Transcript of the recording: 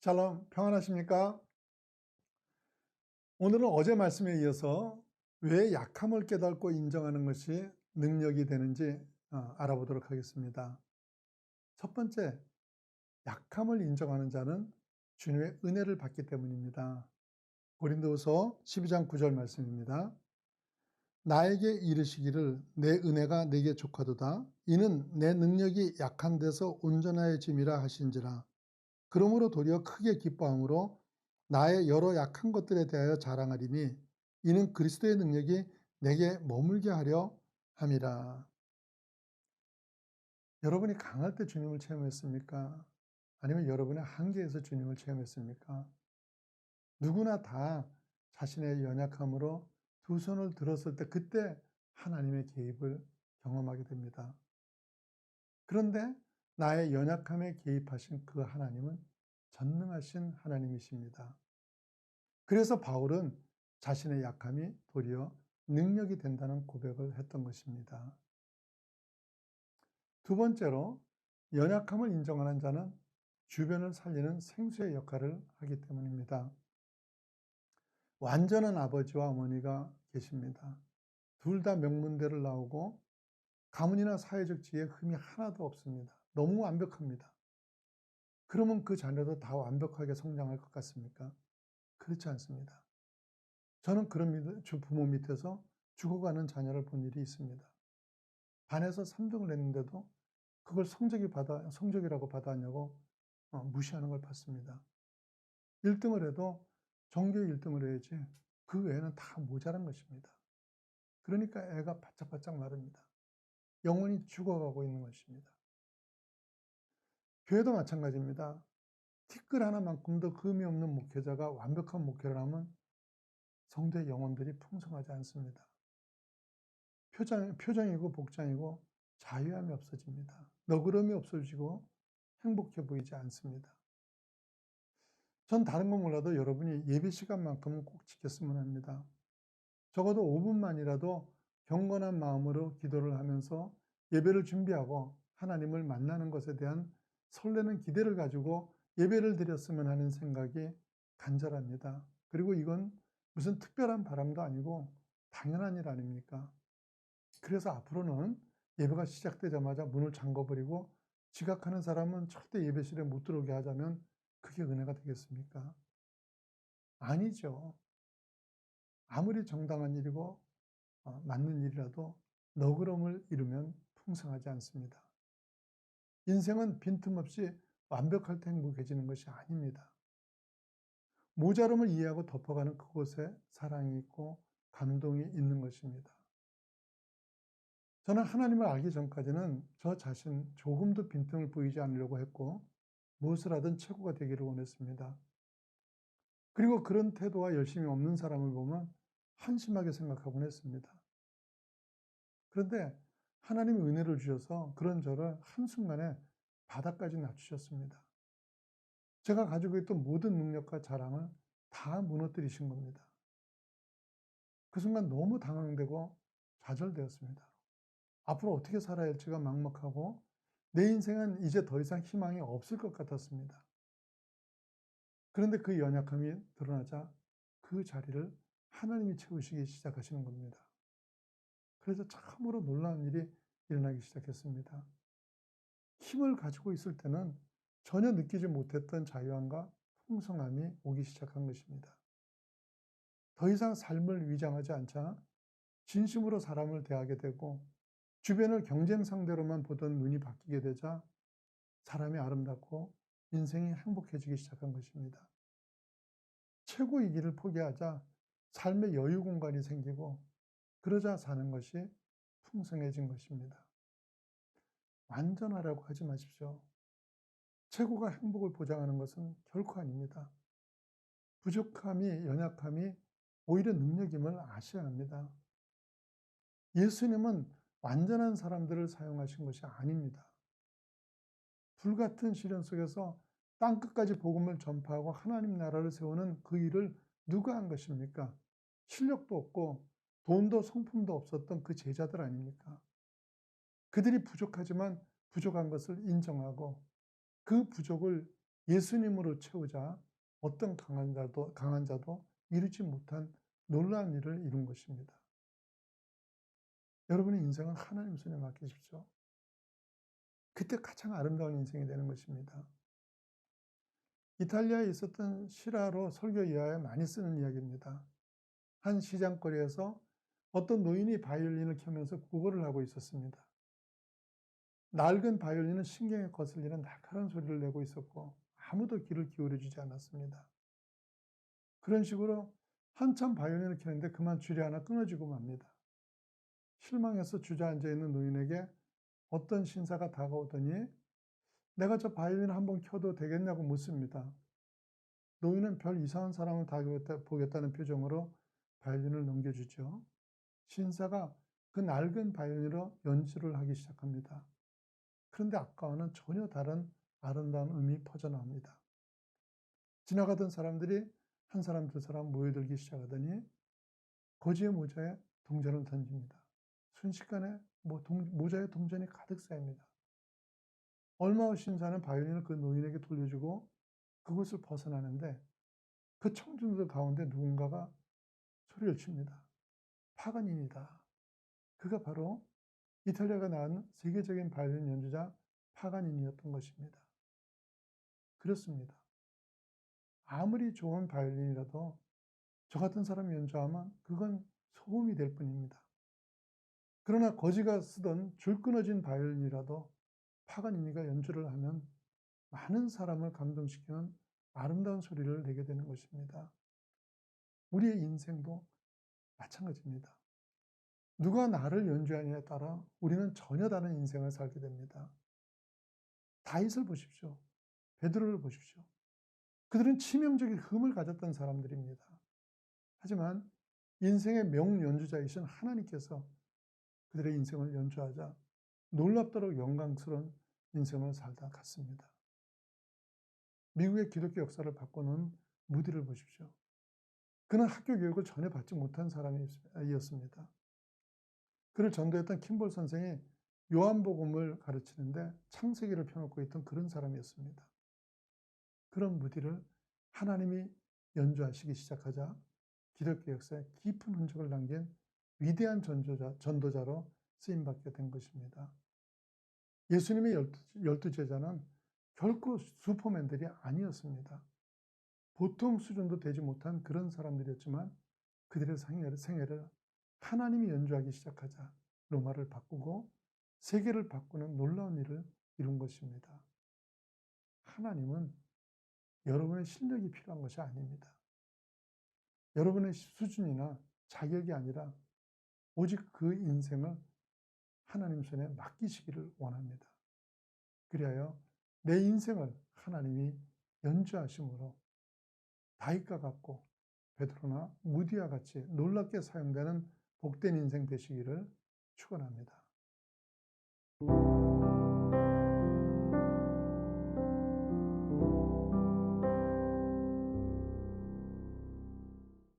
샬롬, 평안하십니까? 오늘은 어제 말씀에 이어서 왜 약함을 깨닫고 인정하는 것이 능력이 되는지 알아보도록 하겠습니다. 첫 번째, 약함을 인정하는 자는 주님의 은혜를 받기 때문입니다. 고린도후서 12장 9절 말씀입니다. 나에게 이르시기를 내 은혜가 내게 족하도다. 이는 내 능력이 약한 데서 온전하여짐이라 하신지라. 그러므로 도리어 크게 기뻐함으로 나의 여러 약한 것들에 대하여 자랑하리니 이는 그리스도의 능력이 내게 머물게 하려 함이라. 여러분이 강할 때 주님을 체험했습니까? 아니면 여러분의 한계에서 주님을 체험했습니까? 누구나 다 자신의 연약함으로 두 손을 들었을 때 그때 하나님의 개입을 경험하게 됩니다. 그런데 나의 연약함에 개입하신 그 하나님은 전능하신 하나님이십니다. 그래서 바울은 자신의 약함이 도리어 능력이 된다는 고백을 했던 것입니다. 두 번째로, 연약함을 인정하는 자는 주변을 살리는 생수의 역할을 하기 때문입니다. 완전한 아버지와 어머니가 계십니다. 둘 다 명문대를 나오고 가문이나 사회적 지위에 흠이 하나도 없습니다. 너무 완벽합니다. 그러면 그 자녀도 다 완벽하게 성장할 것 같습니까? 그렇지 않습니다. 저는 그런 부모 밑에서 죽어가는 자녀를 본 일이 있습니다. 반에서 3등을 했는데도 그걸 성적이라고 받았냐고 무시하는 걸 봤습니다. 1등을 해도 전교 1등을 해야지 그 외에는 다 모자란 것입니다. 그러니까 애가 바짝바짝 마릅니다. 영혼이 죽어가고 있는 것입니다. 교회도 마찬가지입니다. 티끌 하나만큼도 흠이 없는 목회자가 완벽한 목회를 하면 성도의 영혼들이 풍성하지 않습니다. 표정이고 복장이고 자유함이 없어집니다. 너그러움이 없어지고 행복해 보이지 않습니다. 전 다른 건 몰라도 여러분이 예배 시간만큼은 꼭 지켰으면 합니다. 적어도 5분만이라도 경건한 마음으로 기도를 하면서 예배를 준비하고 하나님을 만나는 것에 대한 설레는 기대를 가지고 예배를 드렸으면 하는 생각이 간절합니다. 그리고 이건 무슨 특별한 바람도 아니고 당연한 일 아닙니까? 그래서 앞으로는 예배가 시작되자마자 문을 잠궈버리고 지각하는 사람은 절대 예배실에 못 들어오게 하자면 그게 은혜가 되겠습니까? 아니죠. 아무리 정당한 일이고 맞는 일이라도 너그러움을 이루면 풍성하지 않습니다. 인생은 빈틈없이 완벽할 때 행복해지는 것이 아닙니다. 모자름을 이해하고 덮어가는 그곳에 사랑이 있고 감동이 있는 것입니다. 저는 하나님을 알기 전까지는 저 자신 조금도 빈틈을 보이지 않으려고 했고 무엇을 하든 최고가 되기를 원했습니다. 그리고 그런 태도와 열심이 없는 사람을 보면 한심하게 생각하곤 했습니다. 그런데 하나님이 은혜를 주셔서 그런 저를 한순간에 바닥까지 낮추셨습니다. 제가 가지고 있던 모든 능력과 자랑을 다 무너뜨리신 겁니다. 그 순간 너무 당황되고 좌절되었습니다. 앞으로 어떻게 살아야 할지가 막막하고 내 인생은 이제 더 이상 희망이 없을 것 같았습니다. 그런데 그 연약함이 드러나자 그 자리를 하나님이 채우시기 시작하시는 겁니다. 그래서 참으로 놀라운 일이 일어나기 시작했습니다. 힘을 가지고 있을 때는 전혀 느끼지 못했던 자유함과 풍성함이 오기 시작한 것입니다. 더 이상 삶을 위장하지 않자 진심으로 사람을 대하게 되고 주변을 경쟁 상대로만 보던 눈이 바뀌게 되자 사람이 아름답고 인생이 행복해지기 시작한 것입니다. 최고의 길을 포기하자 삶의 여유 공간이 생기고 그러자 사는 것이 풍성해진 것입니다. 완전하라고 하지 마십시오. 최고가 행복을 보장하는 것은 결코 아닙니다. 부족함이, 연약함이 오히려 능력임을 아셔야 합니다. 예수님은 완전한 사람들을 사용하신 것이 아닙니다. 불같은 시련 속에서 땅끝까지 복음을 전파하고 하나님 나라를 세우는 그 일을 누가 한 것입니까? 실력도 없고 돈도 성품도 없었던 그 제자들 아닙니까? 그들이 부족하지만 부족한 것을 인정하고 그 부족을 예수님으로 채우자 어떤 강한 자도 이루지 못한 놀라운 일을 이룬 것입니다. 여러분의 인생은 하나님 손에 맡기십시오. 그때 가장 아름다운 인생이 되는 것입니다. 이탈리아에 있었던 실화로 설교 이하에 많이 쓰는 이야기입니다. 한 시장거리에서 어떤 노인이 바이올린을 켜면서 구걸을 하고 있었습니다. 낡은 바이올린은 신경에 거슬리는 날카로운 소리를 내고 있었고 아무도 귀를 기울여 주지 않았습니다. 그런 식으로 한참 바이올린을 켜는데 그만 줄이 하나 끊어지고 맙니다. 실망해서 주저앉아 있는 노인에게 어떤 신사가 다가오더니 내가 저 바이올린 한번 켜도 되겠냐고 묻습니다. 노인은 별 이상한 사람을 보겠다는 표정으로 바이올린을 넘겨주죠. 신사가 그 낡은 바이올린으로 연주를 하기 시작합니다. 그런데 아까와는 전혀 다른 아름다운 음이 퍼져나옵니다. 지나가던 사람들이 한 사람 두 사람 모여들기 시작하더니 거지의 모자에 동전을 던집니다. 순식간에 모자에 동전이 가득 쌓입니다. 얼마 후 신사는 바이올린을 그 노인에게 돌려주고 그곳을 벗어나는데 그 청중들 가운데 누군가가 소리를 칩니다. 파가니니다. 그가 바로 이탈리아가 낳은 세계적인 바이올린 연주자 파가니니였던 것입니다. 그렇습니다. 아무리 좋은 바이올린이라도 저 같은 사람이 연주하면 그건 소음이 될 뿐입니다. 그러나 거지가 쓰던 줄 끊어진 바이올린이라도 파가니니가 연주를 하면 많은 사람을 감동시키는 아름다운 소리를 내게 되는 것입니다. 우리의 인생도 마찬가지입니다. 누가 나를 연주하느냐에 따라 우리는 전혀 다른 인생을 살게 됩니다. 다윗을 보십시오. 베드로를 보십시오. 그들은 치명적인 흠을 가졌던 사람들입니다. 하지만 인생의 명연주자이신 하나님께서 그들의 인생을 연주하자 놀랍도록 영광스러운 인생을 살다 갔습니다. 미국의 기독교 역사를 바꾸는 무디를 보십시오. 그는 학교 교육을 전혀 받지 못한 사람이었습니다. 그를 전도했던 킴볼 선생이 요한복음을 가르치는데 창세기를 펴놓고 있던 그런 사람이었습니다. 그런 무디를 하나님이 연주하시기 시작하자 기독교 역사에 깊은 흔적을 남긴 위대한 전도자로 쓰임받게 된 것입니다. 예수님의 12제자는 결코 슈퍼맨들이 아니었습니다. 보통 수준도 되지 못한 그런 사람들이었지만 그들의 생애를 하나님이 연주하기 시작하자 로마를 바꾸고 세계를 바꾸는 놀라운 일을 이룬 것입니다. 하나님은 여러분의 실력이 필요한 것이 아닙니다. 여러분의 수준이나 자격이 아니라 오직 그 인생을 하나님 손에 맡기시기를 원합니다. 그리하여 내 인생을 하나님이 연주하심으로 다윗과 같고 베드로나 무디와 같이 놀랍게 사용되는 복된 인생 되시기를 축원합니다.